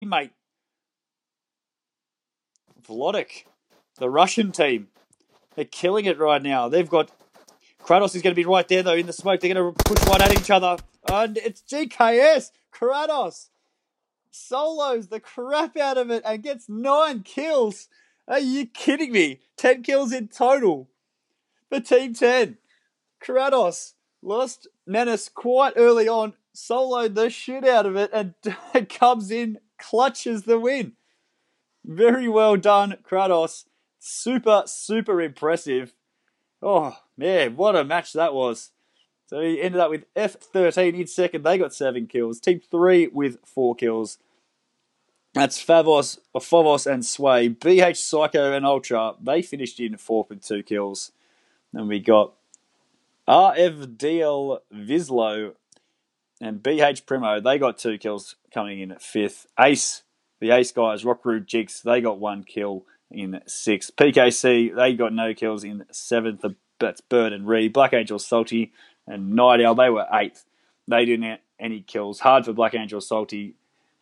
teammate, Vlodek, the Russian team. They're killing it right now. They've got... Kratos is going to be right there, though, in the smoke. They're going to push right at each other. And it's GKS. Kratos solos the crap out of it and gets 9 kills. Are you kidding me? 10 kills in total for Team 10. Kratos lost Menace quite early on, soloed the shit out of it, and comes in, clutches the win. Very well done, Kratos. Super, super impressive. Oh, man, what a match that was. So he ended up with F13 in second. They got 7 kills. Team 3 with 4 kills. That's Phobos and Sway. BH Psycho and Ultra, they finished in 4th with 2 kills. Then we got RFDL Vislo and BH Primo. They got 2 kills coming in at 5th. Ace, the Ace guys, Rockrude Jigs, they got 1 kill in 6th. PKC, they got no kills in 7th. That's Bird and Reed. Black Angel Salty and Night Owl, they were 8th. They didn't have any kills. Hard for Black Angel Salty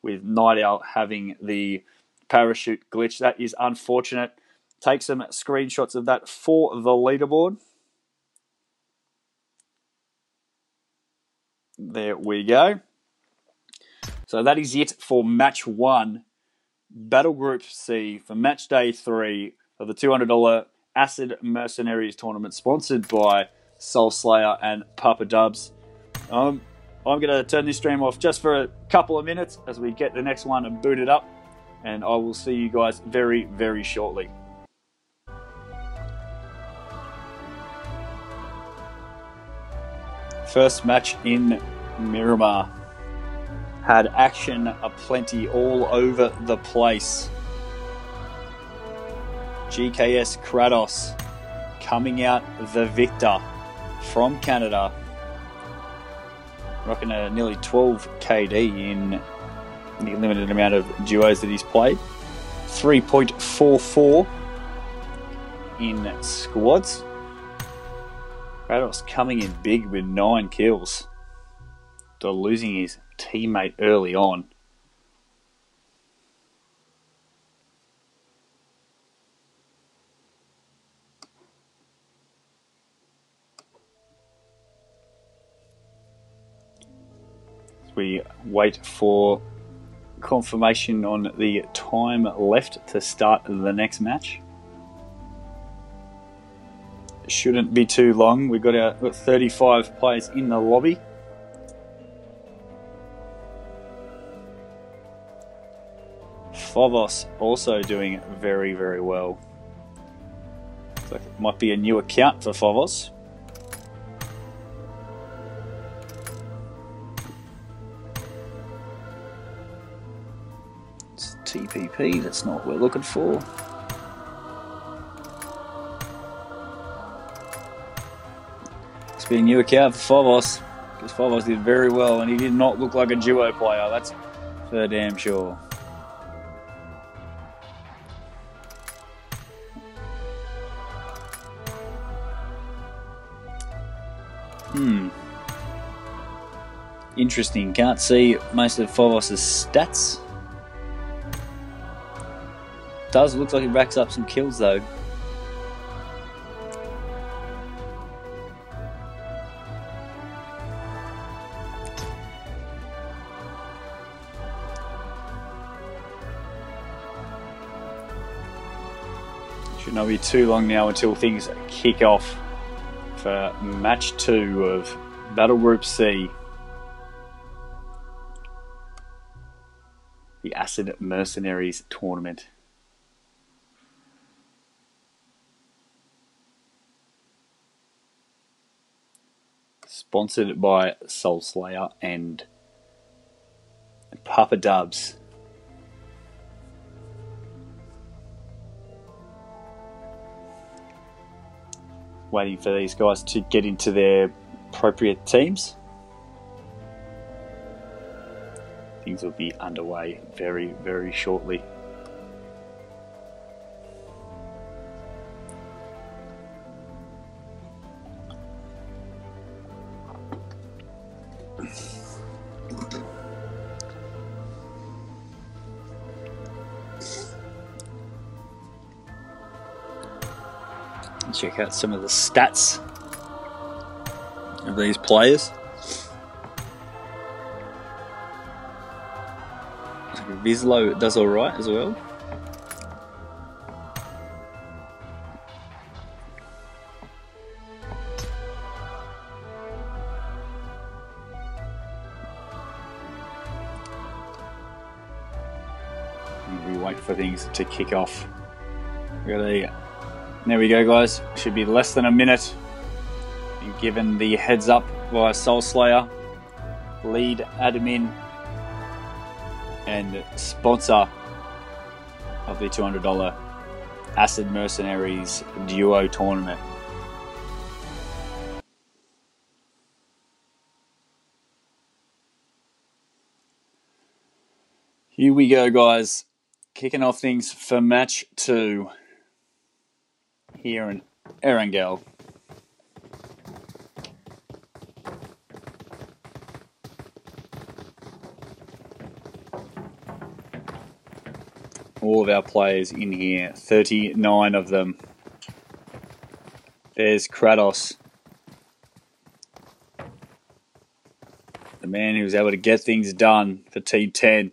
with Night Owl having the parachute glitch. That is unfortunate. Take some screenshots of that for the leaderboard. There we go. So that is it for match 1. Battle Group C for match day 3 of the $200 Acid Mercenaries tournament, sponsored by Soulslayer and Papa Dubs. I'm going to turn this stream off just for a couple of minutes as we get the next one booted up, and I will see you guys very, very shortly. First match in Miramar. Had action aplenty all over the place. GKS Kratos coming out the victor from Canada. Rocking a nearly 12 KD in the limited amount of duos that he's played. 3.44 in squads. Kratos coming in big with 9 kills. After losing his teammate early on. We wait for confirmation on the time left to start the next match. Shouldn't be too long. We've got 35 players in the lobby. Phobos also doing very, very well. Looks like it might be a new account for Phobos. It's TPP, that's not what we're looking for. Must be a new account for Phobos, because Phobos did very well and he did not look like a duo player, that's for damn sure. Interesting. Can't see most of Phobos' stats. Does look like he racks up some kills though. Should not be too long now until things kick off for match 2 of Battle Group C. The Acid Mercenaries tournament. Sponsored by Soulslayer and Papa Dubs. Waiting for these guys to get into their appropriate teams. Things will be underway very, very shortly. Check out some of the stats of these players. Vislo does alright as well. We wait for things to kick off. There we go, guys. Should be less than a minute. And given the heads up by Soulslayer, lead admin and sponsor of the $200 Acid Mercenaries Duo Tournament. Here we go, guys. Kicking off things for match 2 here in Erangel. All of our players in here, 39 of them. There's Kratos, the man who was able to get things done for Team 10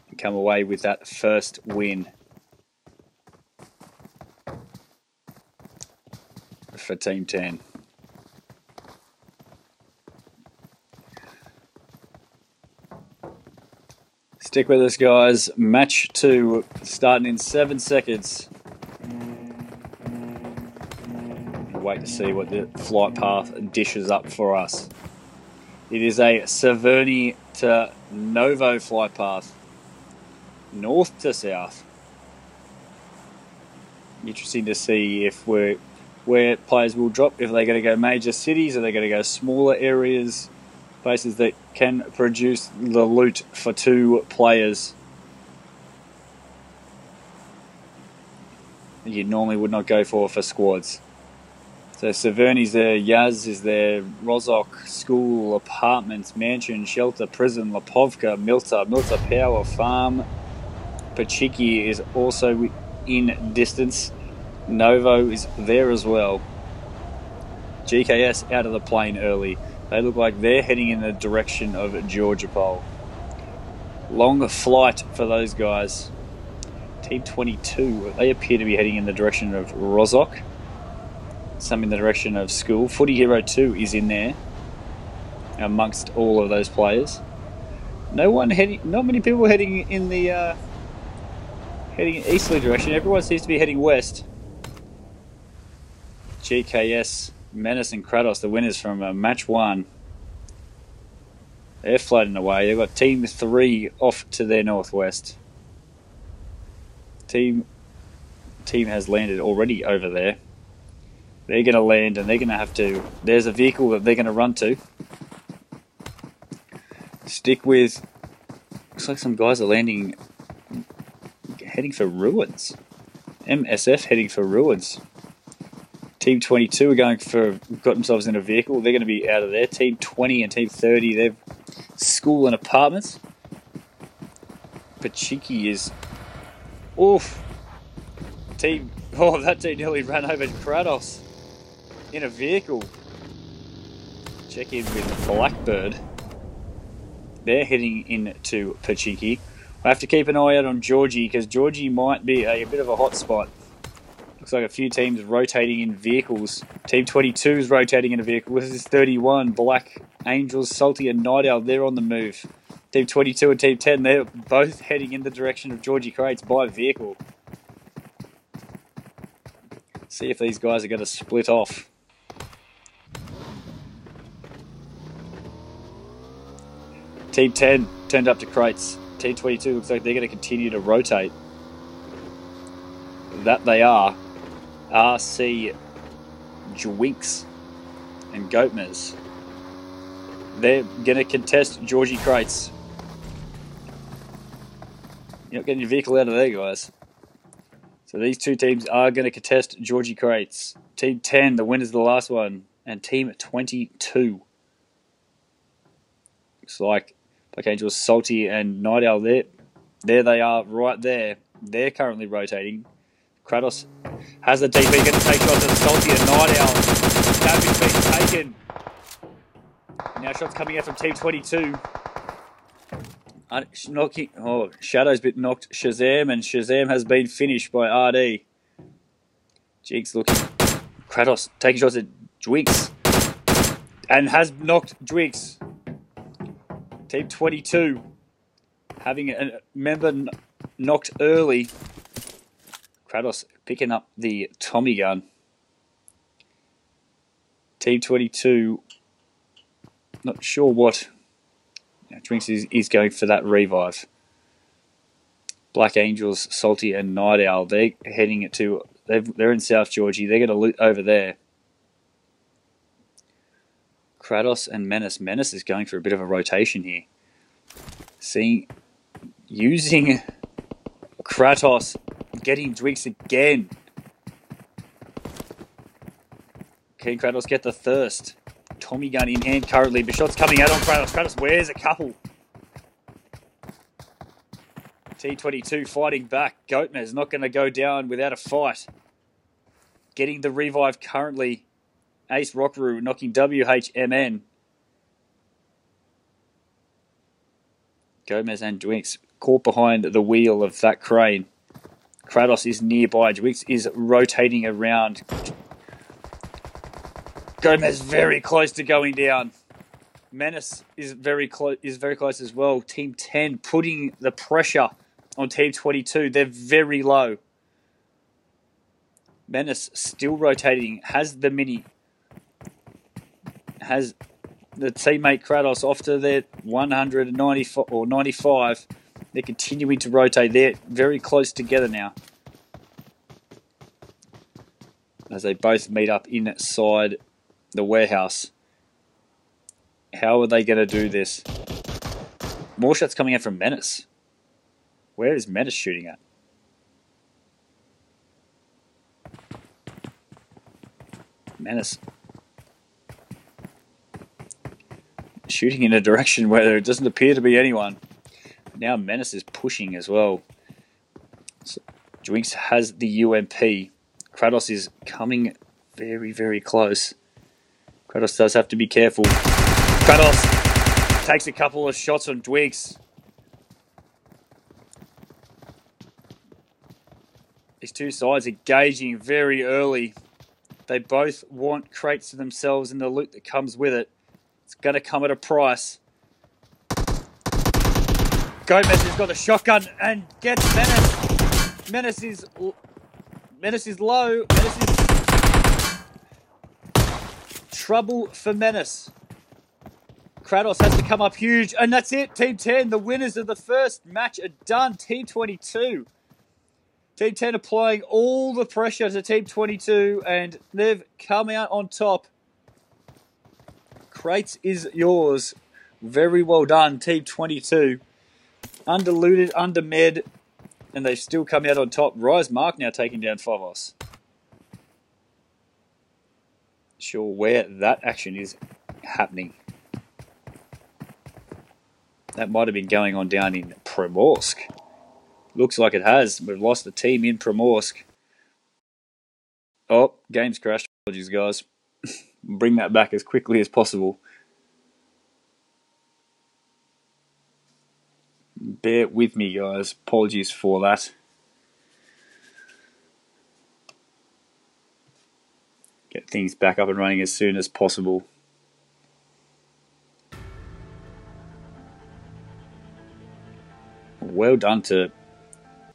and come away with that first win for Team 10. Stick with us, guys. Match 2 starting in 7 seconds. Wait to see what the flight path dishes up for us. It is a Severny to Novo flight path, north to south. Interesting to see if where players will drop. If they're going to go major cities, or they're going to go smaller areas, places that can produce the loot for 2 players. You normally would not go for squads. So Severny's there, Yaz is there, Rozok, school, apartments, mansion, shelter, prison, Lapovka, Milta Power, farm. Pachiki is also in distance. Novo is there as well. GKS out of the plane early. They look like they're heading in the direction of Georgiapol. Long flight for those guys. Team 22, they appear to be heading in the direction of Rozok. Some in the direction of school. Footy Hero 2 is in there amongst all of those players. Not many people heading in the heading easterly direction. Everyone seems to be heading west. GKS, Menace and Kratos, the winners from match 1. They're floating away. They've got Team 3 off to their northwest. Team has landed already over there. They're going to land and they're going to have to... There's a vehicle that they're going to run to. Stick with... Looks like some guys are landing... Heading for ruins. MSF heading for ruins. Team 22 are got themselves in a vehicle. They're going to be out of there. Team 20 and Team 30, they've school and apartments. Pachiki is... Oof. That team nearly ran over Kratos in a vehicle. Check in with Blackbird. They're heading into Pachiki. I have to keep an eye out on Georgie, because Georgie might be a bit of a hot spot. Looks like a few teams rotating in vehicles. Team 22 is rotating in a vehicle. This is 31. Black Angels, Salty and Night Owl, they're on the move. Team 22 and Team 10, they're both heading in the direction of Georgie Crates by vehicle. See if these guys are going to split off. Team 10 turned up to Crates. Team 22 looks like they're going to continue to rotate. That they are. RC Dwinks and Goatmers. They're going to contest Georgie Crates. You're not getting your vehicle out of there, guys. So these 2 teams are going to contest Georgie Crates. Team 10, the winner's the last one. And Team 22. Looks like Black Angels, Salty and Night Owl there. There they are, right there. They're currently rotating. Kratos has the DP, going to take shots at Salty and Night Owl. Damage being taken. Now shots coming out from Team 22. Shadow's been knocked Shazam, and Shazam has been finished by RD. Jigs looking. Kratos taking shots at Dwix. And has knocked Dwix. Team 22 having a member knocked early. Kratos picking up the Tommy gun. Team 22, not sure what. Drinks is going for that revive. Black Angels, Salty, and Night Owl. They're heading it to. They're in South Georgie. They're going to loot over there. Kratos and Menace. Menace is going for a bit of a rotation here. Using Kratos, getting Dwix again. Can Kratos get the thirst? Tommy gun in hand currently, but shots coming out on Kratos. Kratos wears a couple. T22 fighting back. Goatman's not going to go down without a fight. Getting the revive currently. Ace Rockaroo knocking WHMN. Gomez and Dwix caught behind the wheel of that crane. Kratos is nearby. Dwix is rotating around. Gomez very close to going down. Menace is very close as well. Team 10 putting the pressure on Team 22. They're very low. Menace still rotating. Has the mini. Has the teammate Kratos off to their 194 or 95. They're continuing to rotate. They're very close together now. As they both meet up inside the warehouse. How are they going to do this? More shots coming out from Menace. Where is Menace shooting at? Menace shooting in a direction where there doesn't appear to be anyone. Now Menace is pushing as well. So Dwix has the UMP. Kratos is coming very, very close. Kratos does have to be careful. Kratos takes a couple of shots on Dwix. These two sides engaging very early. They both want crates to themselves and the loot that comes with it. It's going to come at a price. Gomez has got the shotgun and gets Menace. Menace is low. Menace is trouble for Menace. Kratos has to come up huge, and that's it. Team 10, the winners of the first match are done. Team 22. Team 10 applying all the pressure to Team 22, and they've come out on top. Crates is yours. Very well done, Team 22. Underlooted, undermed, and they've still come out on top. Rise Mark now taking down Phobos. Sure where that action is happening. That might have been going on down in Primorsk. Looks like it has. We've lost the team in Primorsk. Oh, game's crashed. Apologies, guys. Bring that back as quickly as possible. Bear with me, guys. Apologies for that. Get things back up and running as soon as possible. Well done to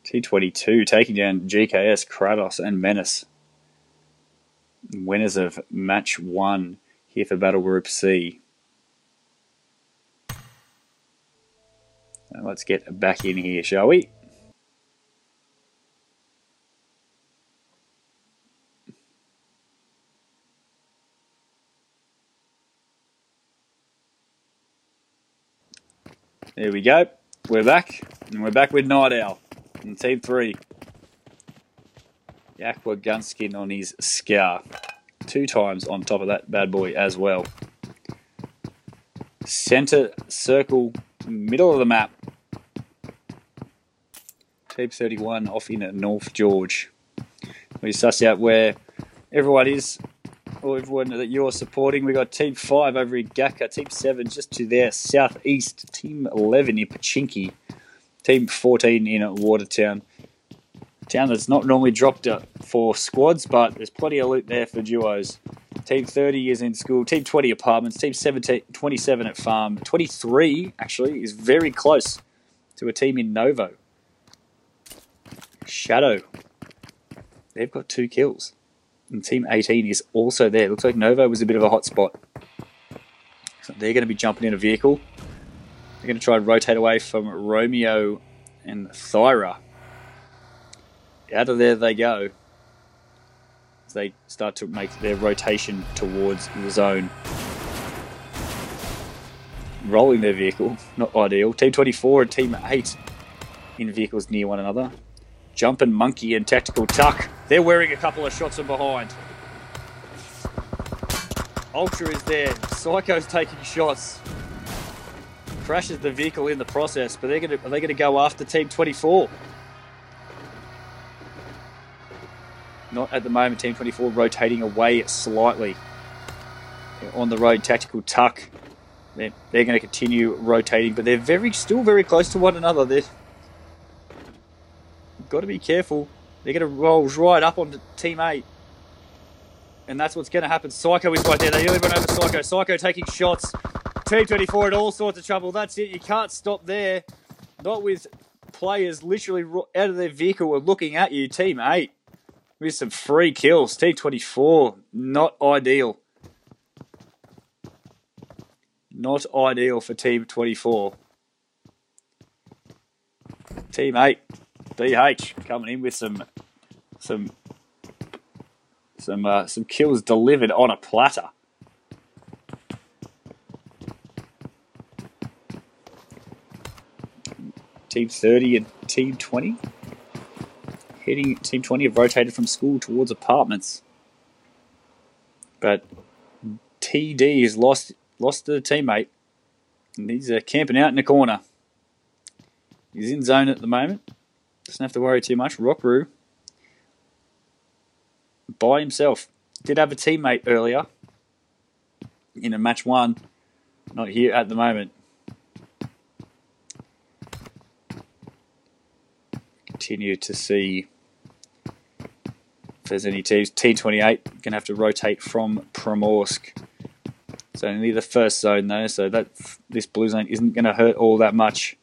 T22 taking down GKS, Kratos and Menace. Winners of match 1 here for Battle Group C. Now let's get back in here, shall we? There we go. We're back. And we're back with Night Owl in Team 3. The Aqua Gunskin on his Scar. 2 times on top of that bad boy as well. Center circle, middle of the map. Team 31 off in North George. We suss out where everyone is, or everyone that you're supporting. We got Team 5 over in Gaka, Team 7 just to their southeast, Team 11 in Pachinki, Team 14 in Watertown. Town that's not normally dropped for squads, but there's plenty of loot there for duos. Team 30 is in school, Team 20 apartments, Team 27 at farm. 23, actually, is very close to a team in Novo. Shadow. They've got 2 kills. And Team 18 is also there. Looks like Novo was a bit of a hot spot. So they're going to be jumping in a vehicle. They're going to try and rotate away from Romeo and Thyra. Out of there they go as they start to make their rotation towards the zone. Rolling their vehicle, not ideal. Team 24 and Team 8 in vehicles near one another. Jumpin' Monkey and Tactical Tuck. They're wearing a couple of shots from behind. Ultra is there. Psycho's taking shots. Crashes the vehicle in the process, but are they going to go after Team 24? Not at the moment. Team 24 rotating away slightly. On the road, Tactical Tuck. They're going to continue rotating, but they're still very close to one another. They've got to be careful. They're going to roll right up onto Team 8. And that's what's going to happen. Psycho is right there. They nearly run over Psycho. Psycho taking shots. Team 24 in all sorts of trouble. That's it. You can't stop there. Not with players literally out of their vehicle and looking at you. Team 8. With some free kills. Team 24, not ideal. Not ideal for Team 24. Team 8, BH, coming in with some kills delivered on a platter. Team 30 and Team 20. Team 20 have rotated from school towards apartments. But TD has lost a teammate. And he's camping out in the corner. He's in zone at the moment. Doesn't have to worry too much. Rockroo by himself. Did have a teammate earlier in a match 1. Not here at the moment. Continue to see if there's any teams. T28 going to have to rotate from Primorsk. It's only the first zone though, so this blue zone isn't going to hurt all that much.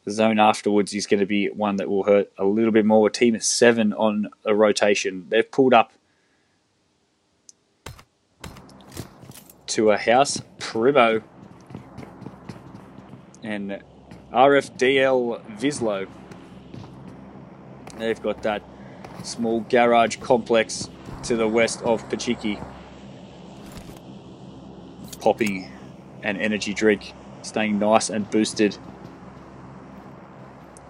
The zone afterwards is going to be one that will hurt a little bit more. Team 7 on a rotation. They've pulled up to a house. Primo and RFDL Vislo. They've got that small garage complex to the west of Pachiki. Popping an energy drink, staying nice and boosted.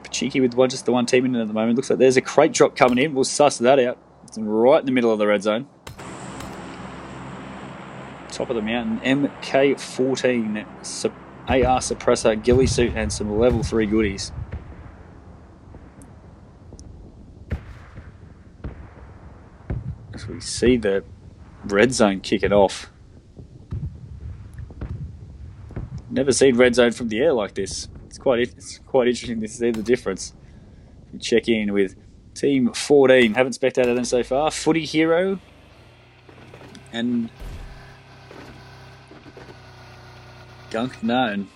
Pachiki with just the one team in it at the moment. Looks like there's a crate drop coming in. We'll suss that out. It's right in the middle of the red zone. Top of the mountain, MK14, AR suppressor, ghillie suit, and some level 3 goodies. As we see the red zone kicking off. Never seen red zone from the air like this. It's quite interesting to see the difference. We check in with Team 14. Haven't spectated them so far. Footy Hero and Gunk Known.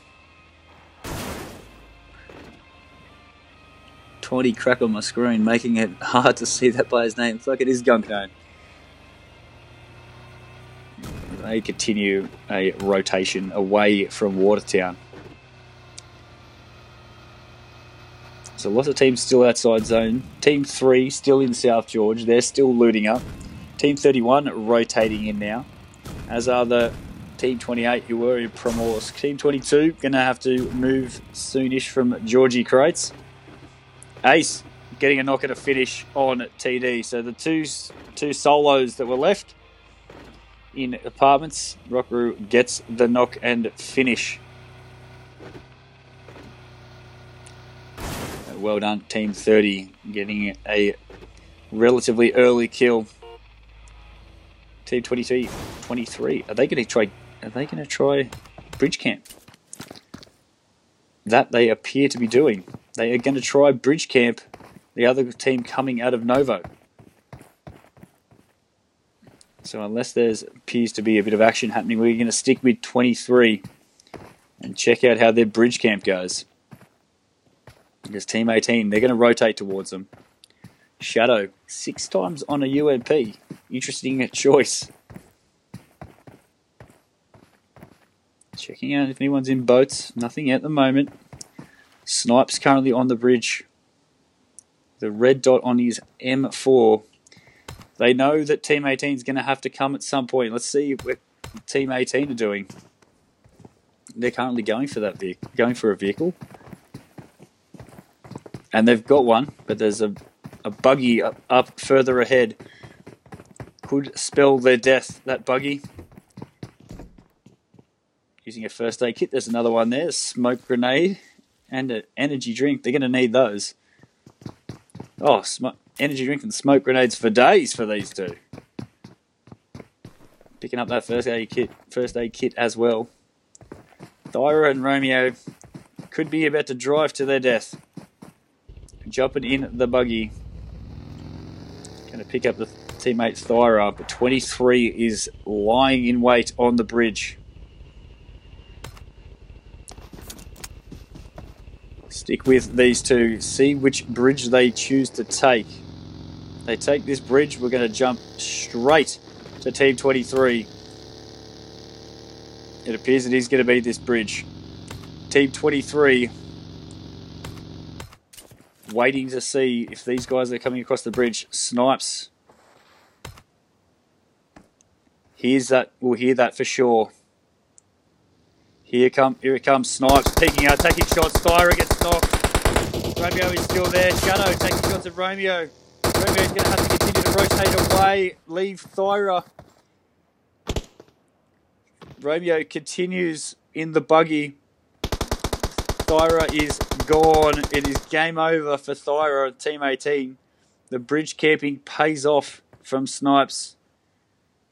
20 crack on my screen, making it hard to see that player's name. It's like it is Gunk Known. They continue a rotation away from Watertown. So lots of teams still outside zone. Team 3 still in South George. They're still looting up. Team 31 rotating in now. As are the Team 28 who were in Primorsk. Team 22 going to have to move soonish from Georgie Crates. Ace getting a knock and a finish on TD. So the two solos that were left in apartments, Rockroo gets the knock and finish. Well done, Team 30, getting a relatively early kill. Team 23. Are they going to try bridge camp? That they appear to be doing. They are going to try bridge camp the other team coming out of Novo. So unless there's appears to be a bit of action happening, we're going to stick with 23 and check out how their bridge camp goes. Because Team 18, they're going to rotate towards them. Shadow, 6 times on a UMP. Interesting choice. Checking out if anyone's in boats. Nothing at the moment. Snipes currently on the bridge. The red dot on his M4. They know that Team 18 is going to have to come at some point. Let's see what Team 18 are doing. They're currently going for that vehicle, going for a vehicle. And they've got one, but there's a buggy up further ahead. Could spell their death, that buggy. Using a first aid kit. There's another one there. A smoke grenade and an energy drink. They're going to need those. Oh, energy drink and smoke grenades for days for these two. Picking up that first aid kit as well. Thyra and Romeo could be about to drive to their death. Jumping in the buggy. Going to pick up the teammate Thyra, but 23 is lying in wait on the bridge. Stick with these two. See which bridge they choose to take. They take this bridge, we're going to jump straight to Team 23. It appears it is going to be this bridge. Team 23 waiting to see if these guys are coming across the bridge. Snipes. We'll hear that for sure. Here it comes. Snipes peeking out, taking shots. Thyra gets knocked. Romeo is still there. Shadow taking shots at Romeo. Romeo's going to have to continue to rotate away. Leave Thyra. Romeo continues in the buggy. Thyra is gone. It is game over for Thyra at Team 18. The bridge camping pays off from Snipes.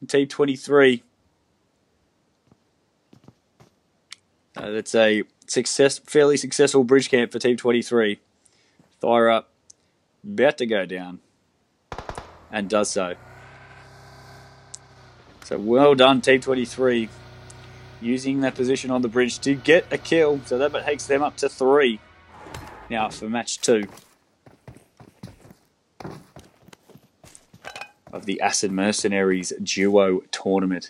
Team 23. That's a fairly successful bridge camp for Team 23. Thyra about to go down. And does so. So well done, Team 23. Using that position on the bridge to get a kill. So that takes them up to 3. Now for match 2 of the Acid Mercenaries duo tournament.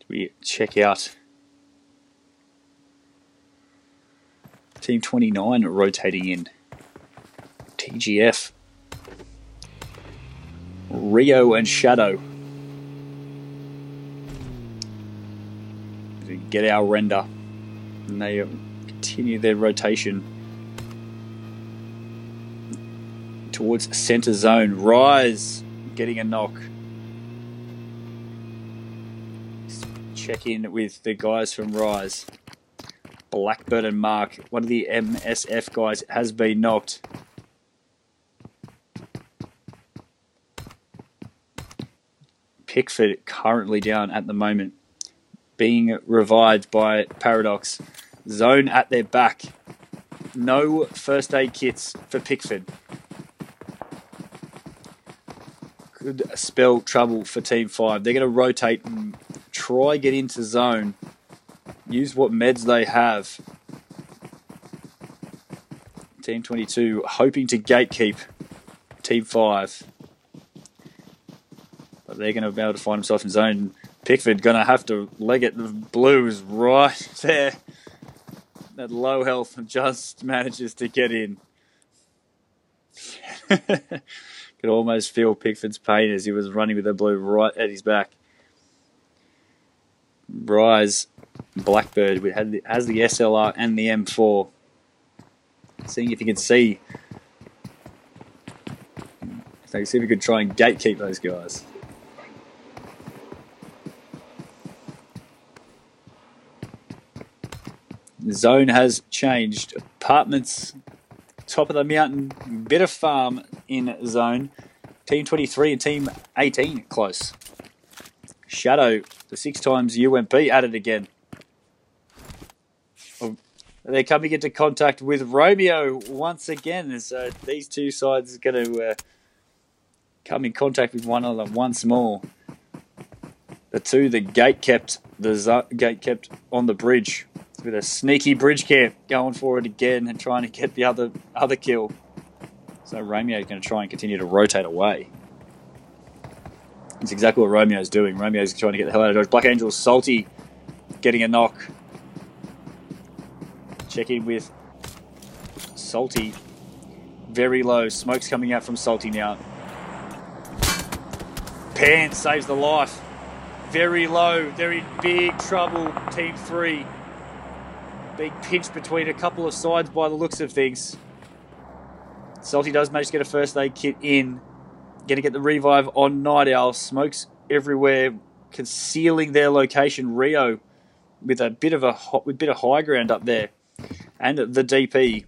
We check out Team 29 rotating in. TGF, Rio and Shadow. We get our render, and they continue their rotation towards center zone. Rise getting a knock. Check in with the guys from Rise. Blackbird and Mark, one of the MSF guys, has been knocked. Pickford currently down at the moment, being revived by Paradox. Zone at their back. No first aid kits for Pickford. Could spell trouble for Team 5. They're going to rotate and try get into zone. Use what meds they have. Team 22 hoping to gatekeep Team 5. But they're going to be able to find themselves in zone. Pickford going to have to leg it. The blue is right there. That low health just manages to get in. Could almost feel Pickford's pain as he was running with the blue right at his back. Rise, Blackbird has the SLR and the M4. Seeing if you can see. So see if we could try and gatekeep those guys. The zone has changed. Apartments, top of the mountain, bit of farm in zone. Team 23 and Team 18 close. Shadow, the 6 times UMP at it again. They're coming into contact with Romeo once again. So these two sides are going to come in contact with one another once more. The two, the gate kept on the bridge with a sneaky bridge camp going for it again and trying to get the other kill. So Romeo's going to try and continue to rotate away. It's exactly what Romeo's doing. Romeo's trying to get the hell out of dodge. Black Angel Salty getting a knock. Check in with Salty. Very low. Smoke's coming out from Salty now. Pan saves the life. Very low. They're in big trouble. Team 3. Being pinched between a couple of sides by the looks of things. Salty does manage to get a first aid kit in. Going to get the revive on Night Owl. Smokes everywhere, concealing their location. Rio with a bit of high ground up there. And the DP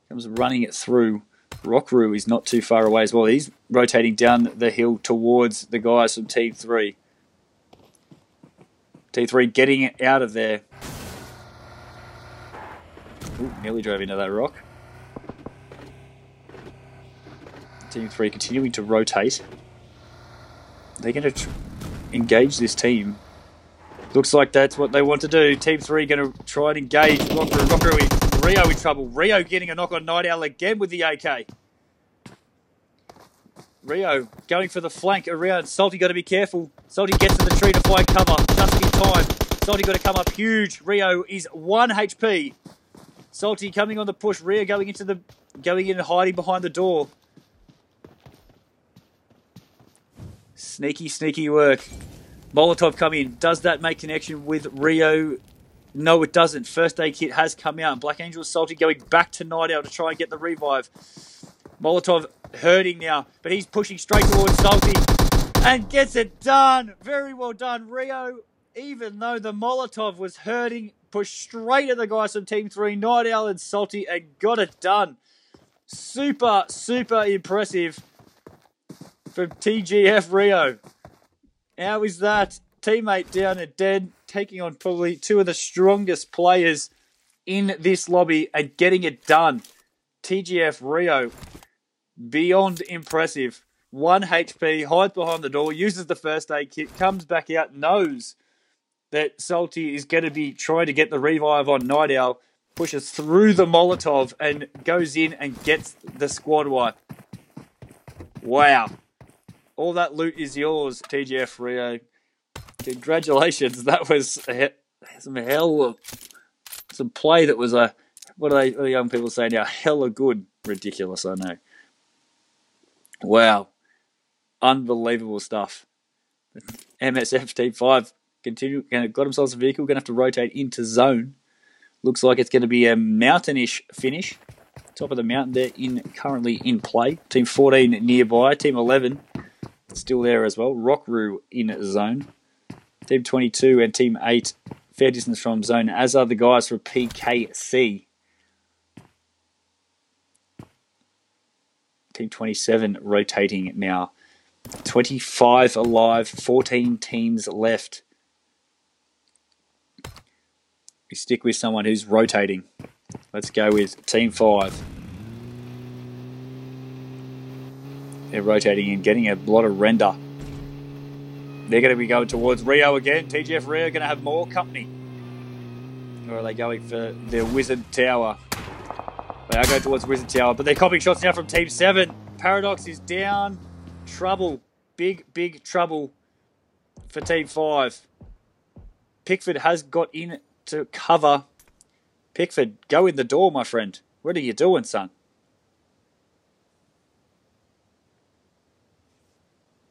comes running it through. Rockroo is not too far away as well. He's rotating down the hill towards the guys from Team 3. Team 3 getting it out of there. Ooh, nearly drove into that rock. Team 3 continuing to rotate. They're going to engage this team. Looks like that's what they want to do. Team 3 going to try and engage Rockroo. Rio in trouble. Rio getting a knock on Night Owl again with the AK. Rio going for the flank around. Salty got to be careful. Salty gets to the tree to find cover just in time. Salty got to come up huge. Rio is 1 HP. Salty coming on the push. Rio going in and hiding behind the door. Sneaky work. Molotov come in. Does that make connection with Rio? No, it doesn't. First aid kit has come out. Black Angel Salty going back to Night Owl to try and get the revive. Molotov hurting now, but he's pushing straight towards Salty and gets it done. Very well done, Rio. Even though the Molotov was hurting, pushed straight at the guys from Team 3, Night Owl and Salty, and got it done. Super impressive from TGF Rio. How is that? Teammate down and dead, taking on probably 2 of the strongest players in this lobby and getting it done. TGF Rio, beyond impressive. 1 HP, hides behind the door, uses the first aid kit, comes back out, knows that Salty is going to be trying to get the revive on Night Owl, pushes through the Molotov and goes in and gets the squad wipe. Wow. All that loot is yours, TGF Rio. Congratulations. That was some play that was what are the young people say now? Hella good. Ridiculous, I know. Wow. Unbelievable stuff. MSF Team 5 got themselves a vehicle, going to have to rotate into zone. Looks like it's going to be a mountainish finish. Top of the mountain there, currently in play. Team 14 nearby. Team 11 still there as well. Rockroo in zone. Team 22 and Team 8 fair distance from zone, as are the guys for PKC. Team 27 rotating now. 25 alive, 14 teams left. We stick with someone who's rotating. Let's go with Team 5. They're rotating and getting a lot of render. They're going to be going towards Rio again. TGF Rio going to have more company. Or are they going for their Wizard Tower? They are going towards Wizard Tower, but they're copying shots now from Team 7. Paradox is down. Trouble. Big trouble for Team 5. Pickford has got in to cover. Pickford, go in the door, my friend. What are you doing, son?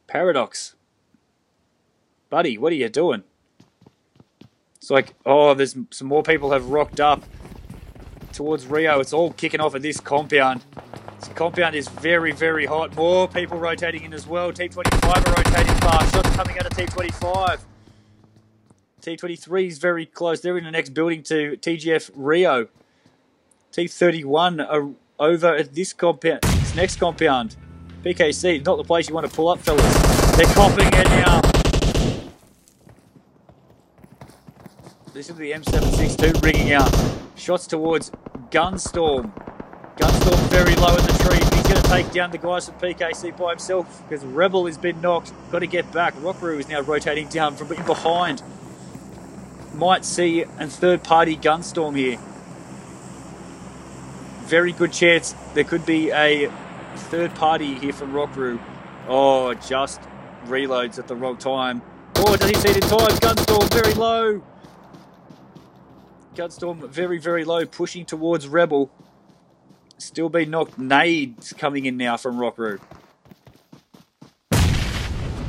Paradox. Buddy, what are you doing? It's like, oh, there's some more people have rocked up towards Rio. It's all kicking off at this compound. This compound is very hot. More people rotating in as well. Team 25 are rotating fast. Shots coming out of Team 25. T23 is very close. They're in the next building to TGF Rio. T31 are over at this compound, this next compound. PKC, not the place you want to pull up, fellas. They're copping it now. This is the M762 ringing out. Shots towards Gunstorm. Gunstorm very low in the tree. He's going to take down the guys from PKC by himself because Rebel has been knocked. Got to get back. Rockaroo is now rotating down from behind. Might see a third-party Gunstorm here. Very good chance there could be a third party here from Rockaroo. Oh, just reloads at the wrong time. Oh, does he see it in time? Gunstorm very low. Gunstorm very, very low, pushing towards Rebel. Still being knocked. Nades coming in now from Rockaroo.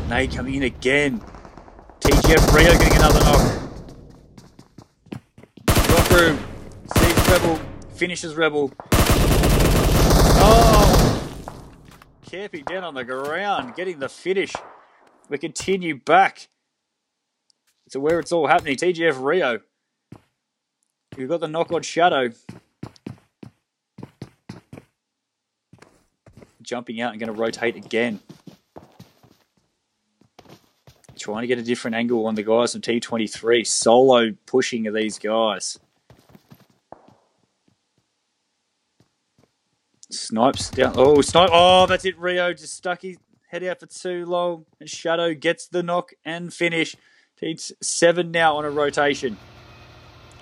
Nade coming in again. TGF Rio getting another knock. Rockaroo sees Rebel, finishes Rebel. Oh! Camping down on the ground, getting the finish. We continue back to where it's all happening. TGF Rio. We've got the knock on Shadow. Jumping out and going to rotate again. Trying to get a different angle on the guys from T23. Solo pushing of these guys. Snipes down. Oh, Snipe. Oh, that's it. Rio just stuck his head out for too long. And Shadow gets the knock and finish. T7 now on a rotation.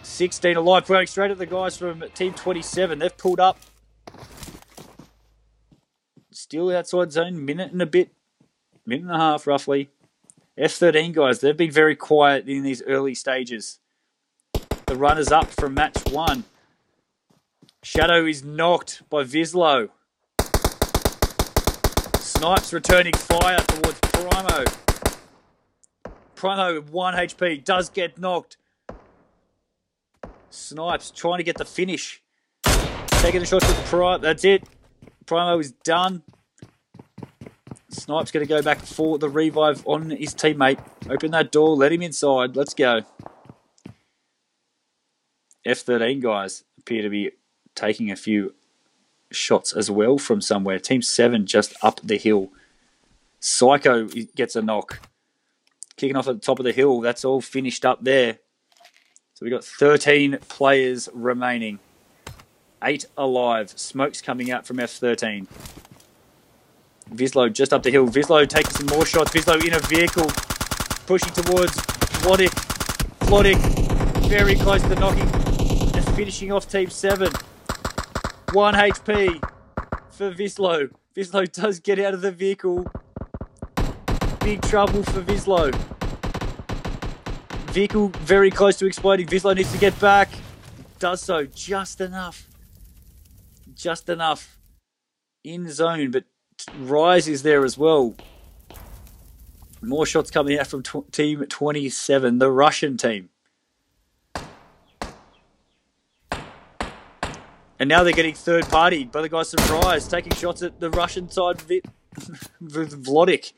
16 alive. Going straight at the guys from Team 27. They've pulled up. Still outside zone. Minute and a bit. Minute and a half, roughly. F13 guys, they've been very quiet in these early stages. The runners up from match 1. Shadow is knocked by Vislo. Snipes returning fire towards Primo. Primo 1 HP does get knocked. Snipes trying to get the finish. Taking a shot to Primo. That's it. Primo is done. Snipes going to go back for the revive on his teammate. Open that door. Let him inside. Let's go. F13 guys appear to be taking a few shots as well from somewhere. Team 7 just up the hill. Psycho gets a knock. Kicking off at the top of the hill. That's all finished up there. So we've got 13 players remaining. 8 alive. Smoke's coming out from F13. Vislo just up the hill. Vislo taking some more shots. Vislo in a vehicle. Pushing towards Vlodic. Vlodic very close to knocking and finishing off Team 7. 1 HP for Vislo. Vislo does get out of the vehicle. Big trouble for Vislo. Vehicle very close to exploding. Vislo needs to get back. Does so. Just enough. Just enough. In zone, but Rise is there as well. More shots coming out from Team 27, the Russian team. And now they're getting third-partied by the guys from Rise, taking shots at the Russian side of it with Vlodic.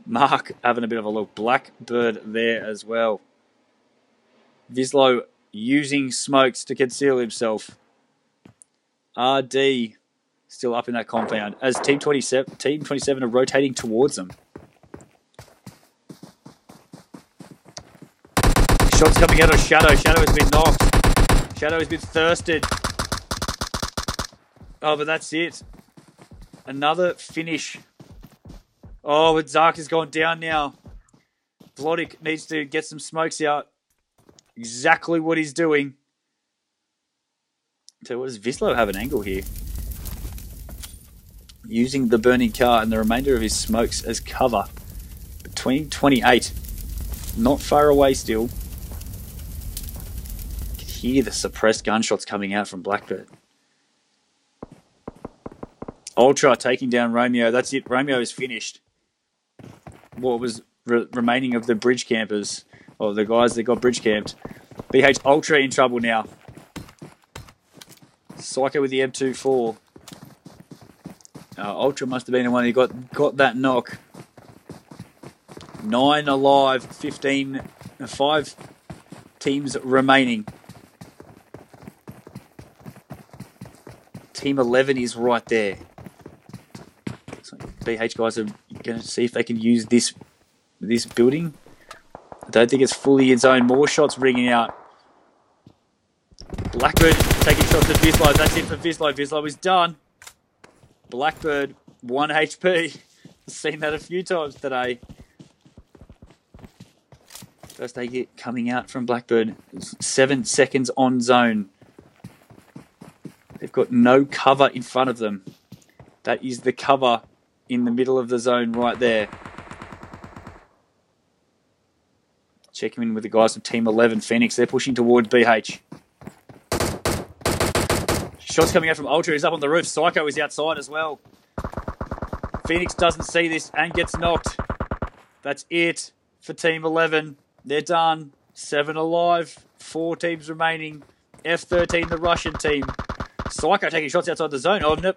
Mark having a bit of a look. Blackbird there as well. Vislo using smokes to conceal himself. RD still up in that compound as Team 27 are rotating towards them. Shots coming out of Shadow. Shadow has been knocked. Shadow has been thirsted. Oh, but that's it. Another finish. Oh, but Zark has gone down now. Vlodic needs to get some smokes out. Exactly what he's doing. So what does Vislo have an angle here? Using the burning car and the remainder of his smokes as cover. Between 28. Not far away still. You can hear the suppressed gunshots coming out from Blackbird. Ultra taking down Romeo. That's it. Romeo is finished. What was remaining of the bridge campers, or the guys that got bridge camped. BH Ultra in trouble now. Psycho with the M24. Ultra must have been the one who got that knock. 9 alive, 5 teams remaining. Team 11 is right there. So BH guys are going to see if they can use this building. I don't think it's fully in zone. More shots ringing out. Blackbird taking shots at Vizsla. That's it for Vizsla. Vizsla is done. Blackbird, 1 HP. Seen that a few times today. First aid hit coming out from Blackbird. 7 seconds on zone. They've got no cover in front of them. That is the cover in the middle of the zone right there. Checking in with the guys from Team 11, Phoenix. They're pushing towards BH. Shots coming out from Ultra. He's up on the roof. Psycho is outside as well. Phoenix doesn't see this and gets knocked. That's it for Team 11. They're done. 7 alive. 4 teams remaining. F13, the Russian team. Psycho taking shots outside the zone. Oh, no,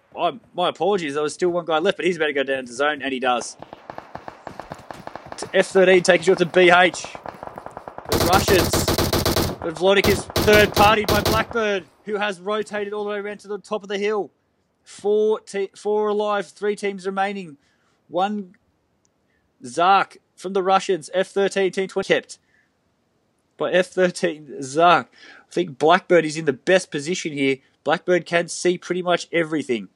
my apologies. There was still one guy left, but he's about to go down to zone, and he does. F13 taking shots at BH. The Russians. But Vlodic is third party by Blackbird, who has rotated all the way around to the top of the hill. 4 alive, 3 teams remaining. 1 Zark from the Russians. F13, Team 20 kept by F13 Zark. I think Blackbird is in the best position here. Blackbird can see pretty much everything.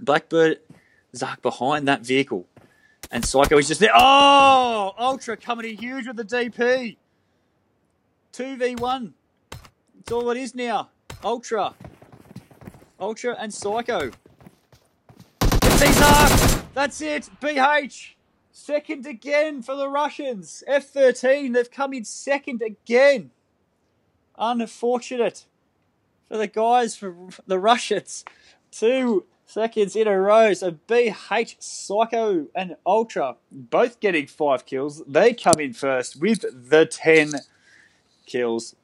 Blackbird, Zark behind that vehicle. And Psycho is just there. Oh! Ultra coming in huge with the DP. 2v1. That's all it is now. Ultra and Psycho. It's Zark. That's it. BH. Second again for the Russians. F13. They've come in second again. Unfortunate for the guys from the Russians. 2 seconds in a row. So BH, Psycho, and Ultra both getting 5 kills. They come in first with the 10 kills.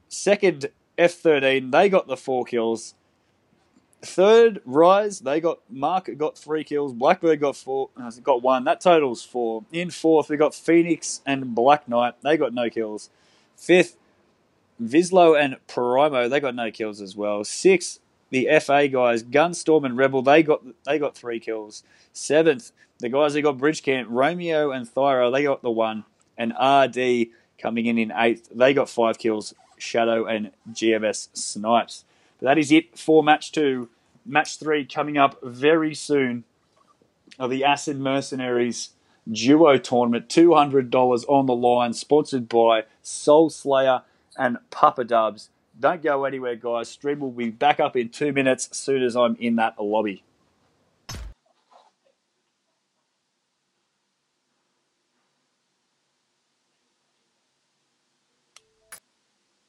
Second, F13, they got the 4 kills. Third, Rise, Mark got 3 kills. Blackbird got 1. That totals 4. In fourth, we got Phoenix and Black Knight. They got no kills. Fifth, Vizslo and Primo, they got no kills as well. Sixth, the FA guys, Gunstorm and Rebel, they got 3 kills. Seventh, the guys who got Bridge Camp, Romeo and Thyro, they got the 1. And RD coming in 8th, they got 5 kills. Shadow and GMS Snipes. But that is it for Match 2. Match 3 coming up very soon of the Acid Mercenaries Duo Tournament. $200 on the line, sponsored by Soulslayer and Papa Dubs. Don't go anywhere, guys. Stream will be back up in 2 minutes as soon as I'm in that lobby.